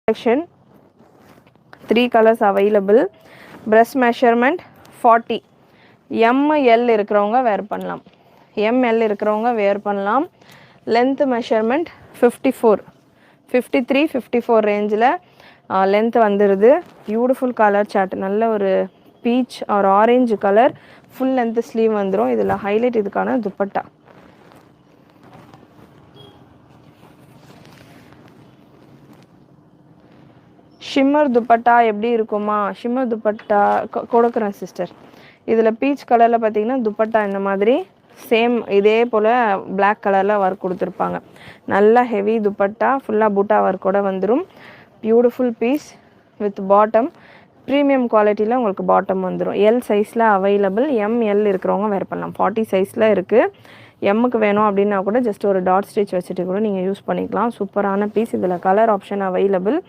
Section 3 colours available. breast measurement 40. ML இருக்கிறவங்க வேர் பண்ணலாம். ML இருக்கிறவங்க வேர் பண்ணலாம். லென்த் மெஷர்மெண்ட் 54, 53, 54 ரேஞ்சில் லென்த் வந்துடுது. Beautiful colour chart. நல்ல ஒரு peach or orange colour. Full length sleeve வந்துடும். இதில் ஹைலைட் இதுக்கான துப்பட்டா. ஷிம்மர் துப்பட்டா எப்படி இருக்குமா? ஷிம்மர் துப்பட்டா கொடுக்குறேன் சிஸ்டர். இதில் பீச் கலரில் பார்த்தீங்கன்னா துப்பட்டா இந்த மாதிரி சேம் இதே போல் பிளாக் கலரில் ஒர்க் கொடுத்துருப்பாங்க. நல்லா ஹெவி துப்பட்டா, ஃபுல்லாக பூட்டா ஒர்க்கோட வந்துடும். Beautiful piece with bottom. Premium குவாலிட்டியில் உங்களுக்கு பாட்டம் வந்துடும். எல் சைஸில் அவைலபிள். ML இருக்கிறவங்க வேர் பண்ணலாம். 40 சைஸில் இருக்குது. எம்முக்கு வேணும் அப்படின்னா கூட ஜஸ்ட் ஒரு டாட் ஸ்டிச் வச்சுட்டு கூட நீங்கள் யூஸ் பண்ணிக்கலாம். சூப்பரான பீஸ். இதில் கலர் ஆப்ஷன் அவைலபிள்.